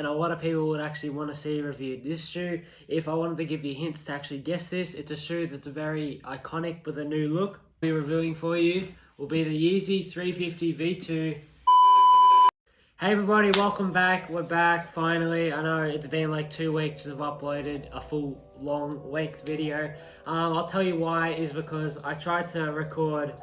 and a lot of people would actually want to see reviewed. This shoe, if I wanted to give you hints to actually guess this, it's a shoe that's very iconic with a new look. I'll be reviewing for you will be the Yeezy 350 V2. Hey everybody, welcome back. We're back finally. I know it's been like 2 weeks since I've uploaded a full long length video. I'll tell you why is because I tried to record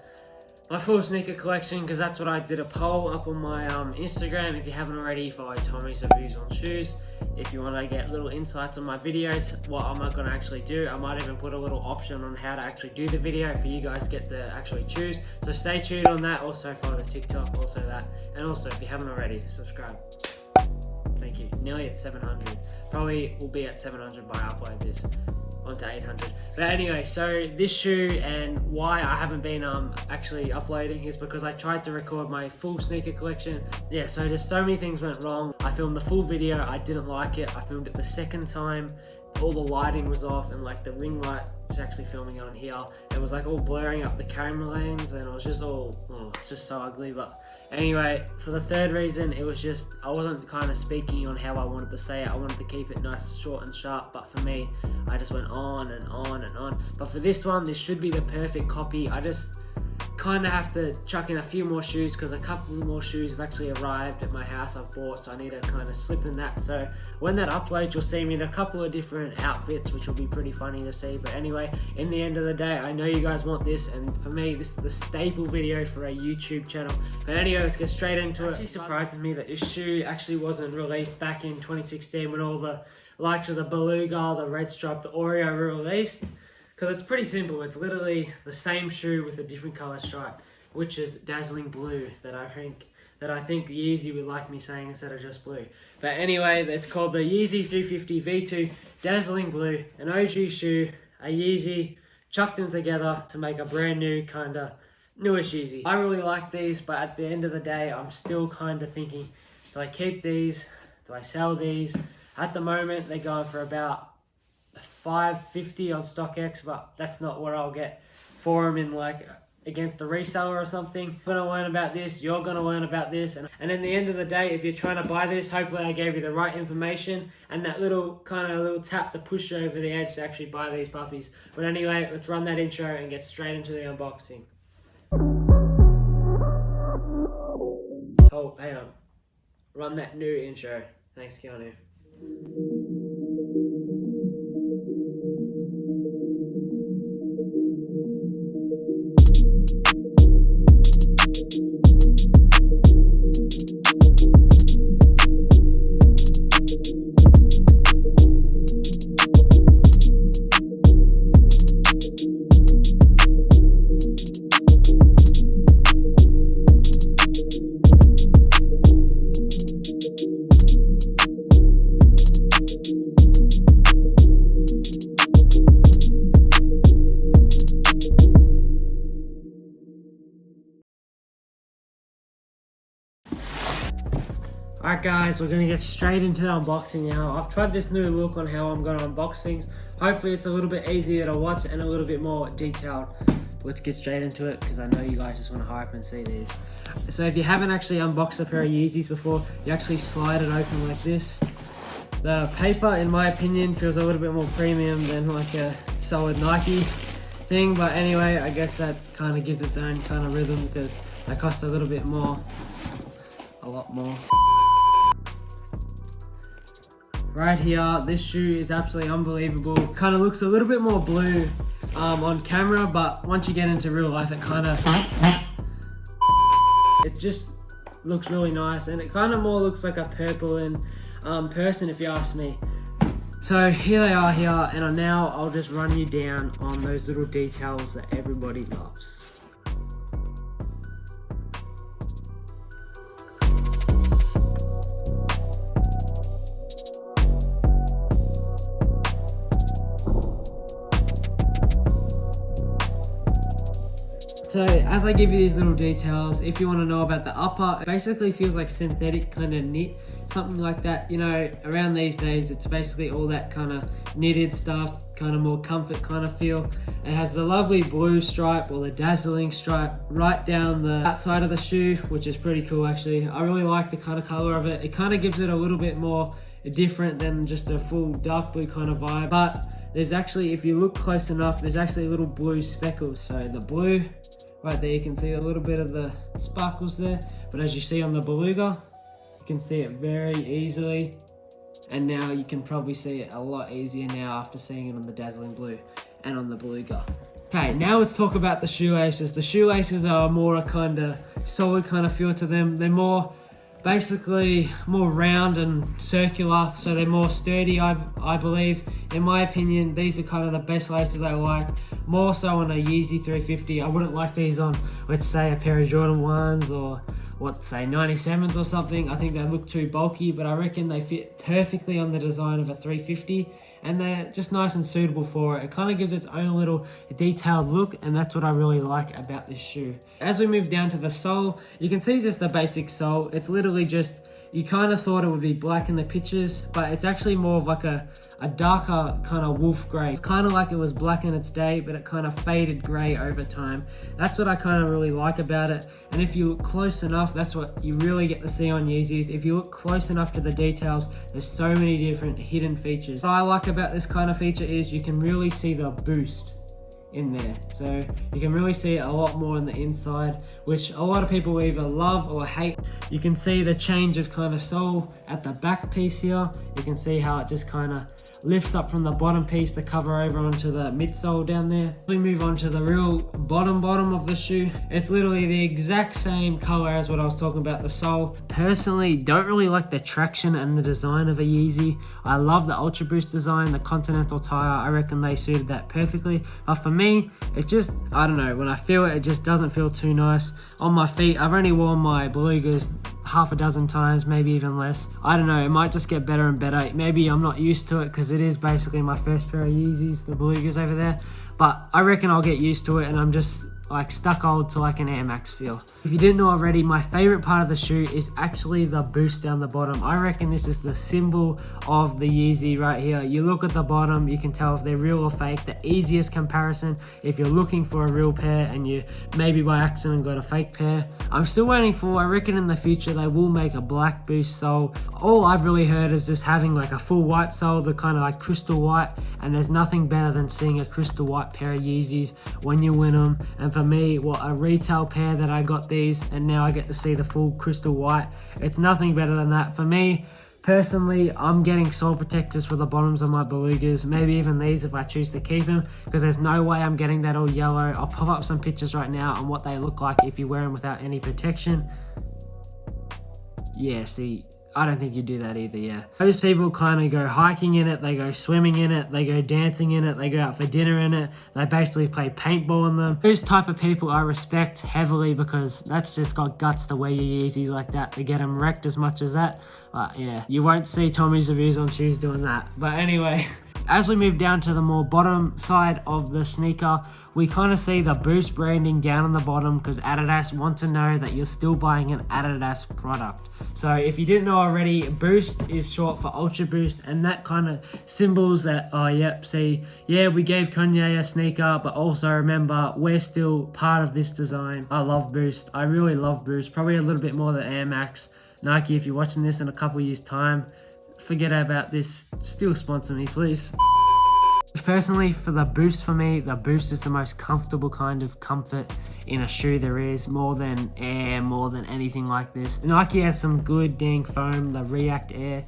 my full sneaker collection because that's what I did a poll up on my Instagram. If you haven't already, follow Tommy's Reviews on Shoes. If you want to get little insights on my videos, what I'm not going to actually do, I might even put a little option on how to actually do the video for you guys to get to actually choose. So stay tuned on that. Also follow the TikTok, also that. And also if you haven't already, subscribe. Thank you. Nearly at 700. Probably will be at 700 by I upload this. Onto 800. But anyway, so this shoe and why I haven't been actually uploading is because I tried to record my full sneaker collection. Yeah, so just so many things went wrong. I filmed the full video, I didn't like it. I filmed it the second time, all the lighting was off, and like the ring light was actually filming on here. It was like all blurring up the camera lens, and it was just all, it's just so ugly. But anyway, for the third reason, it was just, I wasn't kind of speaking on how I wanted to say it. I wanted to keep it nice, short and sharp, but for me, I just went on and on and on. But for this one, this should be the perfect copy. I just kind of have to chuck in a few more shoes because a couple more shoes have actually arrived at my house I've bought, so I need to kind of slip in that. So when that uploads, you'll see me in a couple of different outfits, which will be pretty funny to see. But anyway, in the end of the day, I know you guys want this, and for me, this is the staple video for a YouTube channel. But anyway, let's get straight into it. It actually surprises me that this shoe actually wasn't released back in 2016 when all the likes of the Beluga, the Red Stripe, the Oreo were released. Because it's pretty simple. It's literally the same shoe with a different color stripe, which is Dazzling Blue, that I think Yeezy would like me saying instead of just blue. But anyway, it's called the Yeezy 350 V2 Dazzling Blue, an OG shoe, a Yeezy chucked in together to make a brand new kind of newish Yeezy. I really like these, but at the end of the day, I'm still kind of thinking, do I keep these? Do I sell these? At the moment, they're going for about $5.50 on StockX, but that's not what I'll get for them in like against a reseller or something. I'm gonna learn about this, you're gonna learn about this, and in the end of the day, if you're trying to buy this, hopefully I gave you the right information and that little tap to push you over the edge to actually buy these puppies. But anyway, let's run that intro and get straight into the unboxing. Oh, hang on. Run that new intro. Thanks, Keanu. Alright guys, we're going to get straight into the unboxing now. I've tried this new look on how I'm going to unbox things. Hopefully it's a little bit easier to watch and a little bit more detailed. Let's get straight into it because I know you guys just want to hurry up and see these. So if you haven't actually unboxed a pair of Yeezys before, you actually slide it open like this. The paper, in my opinion, feels a little bit more premium than like a solid Nike thing. But anyway, I guess that kind of gives its own kind of rhythm because they cost a little bit more. A lot more. Right here, this shoe is absolutely unbelievable. Kind of looks a little bit more blue on camera, but once you get into real life, it kind of, it just looks really nice, and it kind of more looks like a purple in person, if you ask me. So here they are here, and now I'll just run you down on those little details that everybody loves. So as I give you these little details, if you want to know about the upper, it basically feels like synthetic kind of knit, something like that. You know, around these days, it's basically all that kind of knitted stuff, kind of more comfort kind of feel. It has the lovely blue stripe, or the Dazzling stripe, right down the outside of the shoe, which is pretty cool actually. I really like the kind of color of it. It kind of gives it a little bit more different than just a full dark blue kind of vibe. But there's actually, if you look close enough, there's actually little blue speckles. So the blue, right there, you can see a little bit of the sparkles there. But as you see on the Beluga, you can see it very easily. And now you can probably see it a lot easier now after seeing it on the Dazzling Blue and on the Beluga. Okay, now let's talk about the Shoelaces. The Shoelaces are more a kind of solid kind of feel to them. They're more, basically more round and circular, so they're more sturdy, I believe. In my opinion, these are kind of the best laces I like. More so on a Yeezy 350. I wouldn't like these on, let's say, a pair of Jordan 1s or what, say 97s or something. I think they look too bulky, but I reckon they fit perfectly on the design of a 350, and they're just nice and suitable for it. It kind of gives its own little detailed look, and that's what I really like about this shoe. As we move down to the sole, you can see just the basic sole. It's literally just, you kind of thought it would be black in the pictures, but it's actually more of like a darker kind of wolf gray. It's kind of like it was black in its day, but it kind of faded gray over time. That's what I kind of really like about it. And if you look close enough, that's what you really get to see on Yeezys. If you look close enough to the details, there's so many different hidden features. What I like about this kind of feature is you can really see the boost in there. So you can really see it a lot more on the inside, which a lot of people either love or hate. You can see the change of kind of sole at the back piece here. You can see how it just kind of lifts up from the bottom piece to cover over onto the midsole down there. We move on to the real bottom of the shoe. It's literally the exact same color as what I was talking about, the sole. Personally, don't really like the traction and the design of a Yeezy. I love the Ultra Boost design, the Continental tire. I reckon they suited that perfectly. But for me, it just, I don't know, when I feel it, it just doesn't feel too nice on my feet. I've only worn my Belugas half a dozen times, maybe even less. I don't know, it might just get better and better. Maybe I'm not used to it because it is basically my first pair of Yeezys, the Belugas over there. But I reckon I'll get used to it, and I'm just like stuck old to like an Air Max feel. If you didn't know already, my favorite part of the shoe is actually the boost down the bottom. I reckon this is the symbol of the Yeezy right here. You look at the bottom, you can tell if they're real or fake. The easiest comparison, if you're looking for a real pair and you maybe by accident got a fake pair. I'm still waiting for, I reckon in the future they will make a black boost sole. All I've really heard is just having like a full white sole, the kind of like crystal white, and there's nothing better than seeing a crystal white pair of Yeezys when you win them. And for me, what a retail pair that I got these, and now I get to see the full crystal white. It's nothing better than that. For me, personally, I'm getting sole protectors for the bottoms of my Belugas, maybe even these if I choose to keep them, because there's no way I'm getting that all yellow. I'll pop up some pictures right now on what they look like if you wear them without any protection. Yeah, see, I don't think you do that either, yeah. Those people kind of go hiking in it, they go swimming in it, they go dancing in it, they go out for dinner in it, they basically play paintball in them. Those type of people I respect heavily, because that's just got guts to wear your Yeezys like that, to get them wrecked as much as that. But yeah, you won't see Tommy's reviews on shoes doing that. But anyway, as we move down to the more bottom side of the sneaker, we kind of see the Boost branding down on the bottom, because Adidas want to know that you're still buying an Adidas product. So if you didn't know already, Boost is short for Ultra Boost, and that kind of symbols that, oh yep, see, yeah, we gave Kanye a sneaker, but also remember, we're still part of this design. I love Boost. I really love Boost. Probably a little bit more than Air Max. Nike, if you're watching this in a couple years time, forget about this. Still sponsor me, please. Personally, for the Boost, for me, the Boost is the most comfortable kind of comfort in a shoe there is, more than Air, more than anything like this. Nike has some good dang foam, the React Air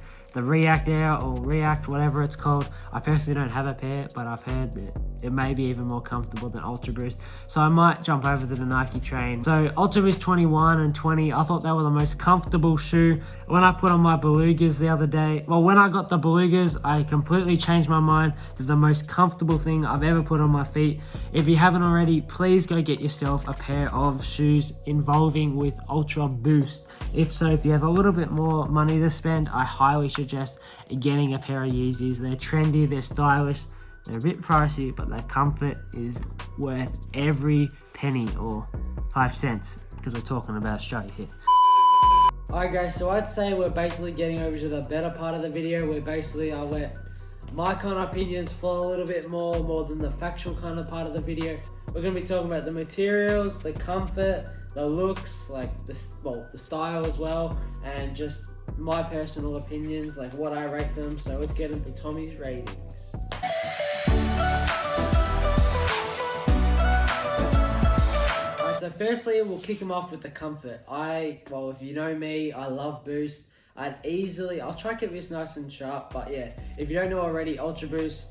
or React, whatever it's called. I personally don't have a pair, but I've heard that it may be even more comfortable than Ultra Boost, so I might jump over to the Nike train. So Ultra Boost 21 and 20, I thought they were the most comfortable shoe. When I put on my Belugas the other day, well, when I got the Belugas, I completely changed my mind. They're the most comfortable thing I've ever put on my feet. If you haven't already, please go get yourself a pair of shoes involving with Ultra Boost. If so, if you have a little bit more money to spend, I highly suggest getting a pair of Yeezys. They're trendy, they're stylish, they're a bit pricey, but their comfort is worth every penny, or 5 cents, because we're talking about Australia here. Alright guys, so I'd say we're basically getting over to the better part of the video, where basically I'll let my kind of opinions flow a little bit more than the factual kind of part of the video. We're going to be talking about the materials, the comfort, the looks, like the style as well, and just my personal opinions, like what I rate them. So let's get into Tommy's ratings. So firstly, we'll kick them off with the comfort. Well, if you know me, I love Boost. I'll try to keep this nice and sharp, but yeah, if you don't know already, Ultra Boost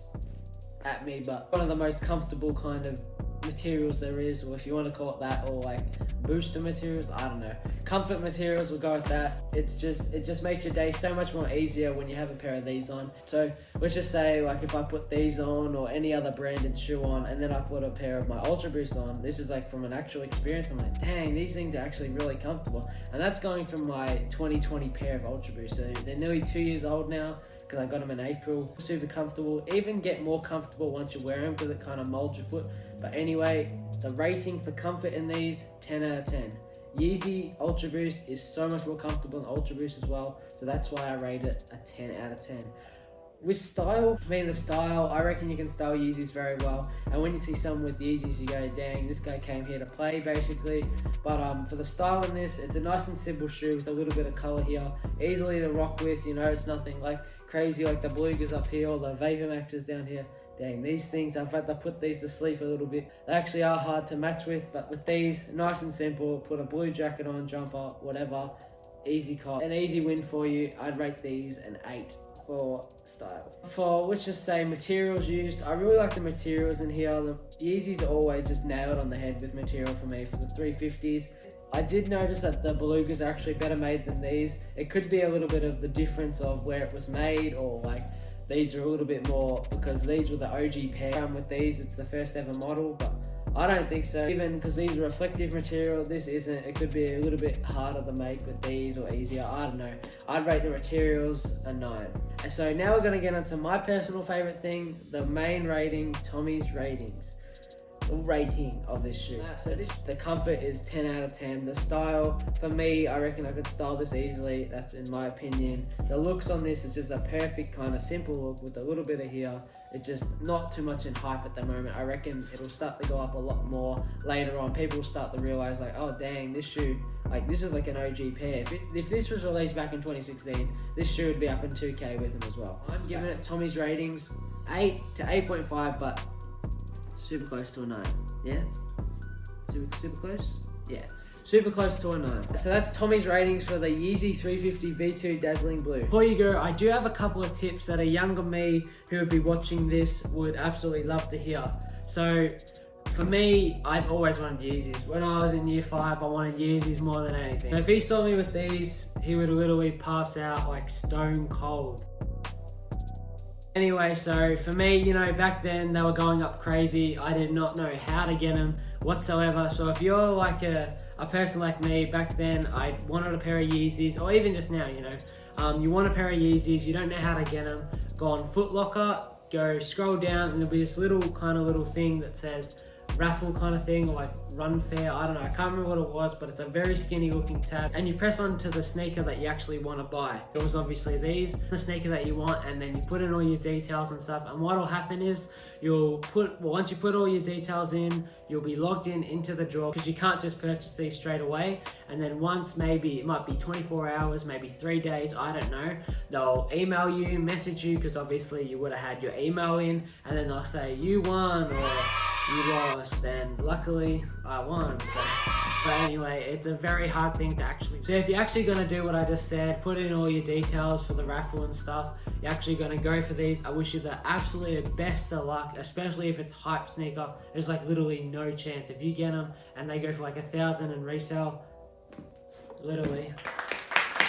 at me, but one of the most comfortable kind of materials there is, or if you want to call it that, or like booster materials, I don't know. Comfort materials, we'll go with that. It just makes your day so much more easier when you have a pair of these on. So let's just say, like, if I put these on or any other branded shoe on, and then I put a pair of my Ultra Boost on, this is like from an actual experience. I'm like, dang, these things are actually really comfortable. And that's going from my 2020 pair of Ultra Boost. So they're nearly 2 years old now, because I got them in April. Super comfortable, even get more comfortable once you wear them because it kind of molds your foot. But anyway, the rating for comfort in these, 10 out of 10. Yeezy Ultra Boost is so much more comfortable than Ultra Boost as well, so that's why I rate it a 10 out of 10. With style, I reckon you can style Yeezys very well, and when you see someone with Yeezys, you go, dang, this guy came here to play, basically. But for the style in this, it's a nice and simple shoe with a little bit of color here, easily to rock with, you know, it's nothing like crazy like the Belugas up here or the Vapor Maxes down here. Dang, these things, I've had to put these to sleep a little bit. They actually are hard to match with, but with these, nice and simple, put a blue jacket on, jumper, whatever, easy cop. An easy win for you. I'd rate these an 8 for style. For, let's just say, materials used, I really like the materials in here. The Yeezys are always just nailed on the head with material for me for the 350s. I did notice that the Belugas are actually better made than these. It could be a little bit of the difference of where it was made, or like these are a little bit more, because these were the OG pair. With these, it's the first ever model, but I don't think so. Even because these are reflective material, this isn't. It could be a little bit harder to make with these, or easier, I don't know. I'd rate the materials a 9. And so now we're gonna get into my personal favorite thing, the main rating, Tommy's ratings. Rating of this shoe. So the comfort is 10 out of 10. The style, for me, I reckon I could style this easily. That's in my opinion. The looks on this is just a perfect kind of simple look with a little bit of here. It's just not too much in hype at the moment. I reckon it'll start to go up a lot more later on. People will start to realize like, oh dang, this shoe, like this is like an OG pair. If this was released back in 2016, this shoe would be up in 2K with them as well. I'm giving it Tommy's ratings 8 to 8.5, but super close to a 9, yeah? Super close? Yeah, super close to a 9. So that's Tommy's ratings for the Yeezy 350 V2 Dazzling Blue. Before you go, I do have a couple of tips that a younger me who would be watching this would absolutely love to hear. So for me, I've always wanted Yeezys. When I was in year 5, I wanted Yeezys more than anything. So if he saw me with these, he would literally pass out like stone cold. Anyway, so for me, you know, back then they were going up crazy. I did not know how to get them whatsoever. So if you're like a person like me, back then I wanted a pair of Yeezys, or even just now, you know, you want a pair of Yeezys, you don't know how to get them, go on Foot Locker, go scroll down, and there'll be this little thing that says raffle kind of thing, or like run fair, I don't know, I can't remember what it was, but it's a very skinny looking tab, and you press onto the sneaker that you actually want to buy. It was obviously these, the sneaker that you want, and then you put in all your details and stuff, and what'll happen is once you put all your details in, you'll be logged into the draw, because you can't just purchase these straight away. And then once, maybe it might be 24 hours, maybe 3 days, I don't know, they'll email you, message you, because obviously you would have had your email in, and then they'll say you won or you lost, and luckily I won. So, but anyway, it's a very hard thing to actually. So if you're actually gonna do what I just said, put in all your details for the raffle and stuff, you're actually gonna go for these, I wish you the absolute best of luck, especially if it's hype sneaker. There's like literally no chance. If you get them and they go for like 1,000 and resell, literally,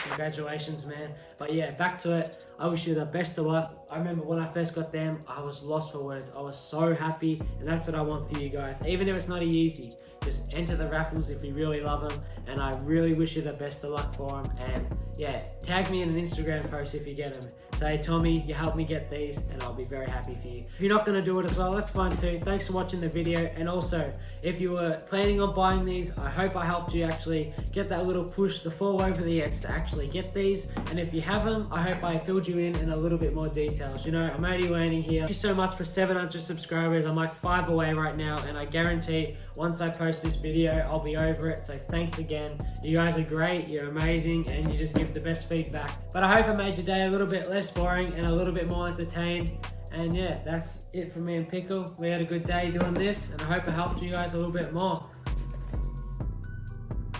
congratulations, man. But yeah, back to it. I wish you the best of luck. I remember when I first got them, I was lost for words. I was so happy, and that's what I want for you guys. Even if it's not a Yeezy, just enter the raffles if you really love them, and I really wish you the best of luck for them. And yeah, tag me in an Instagram post if you get them. say, Tommy, you helped me get these, and I'll be very happy for you. If you're not gonna do it as well, that's fine too. Thanks for watching the video. And also, if you were planning on buying these, I hope I helped you actually get that little push, the fall over the edge to actually get these. And if you haven't, I hope I filled you in a little bit more details. You know, I'm only learning here. Thank you so much for 700 subscribers. I'm like 5 away right now, and I guarantee once I post this video, I'll be over it. So thanks again. You guys are great, you're amazing, and you just give the best feedback. But I hope I made your day a little bit less boring and a little bit more entertained. And yeah, that's it from me and Pickle. We had a good day doing this, and I hope I helped you guys a little bit more.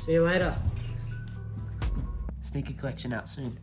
See you later. Sneaker collection out soon.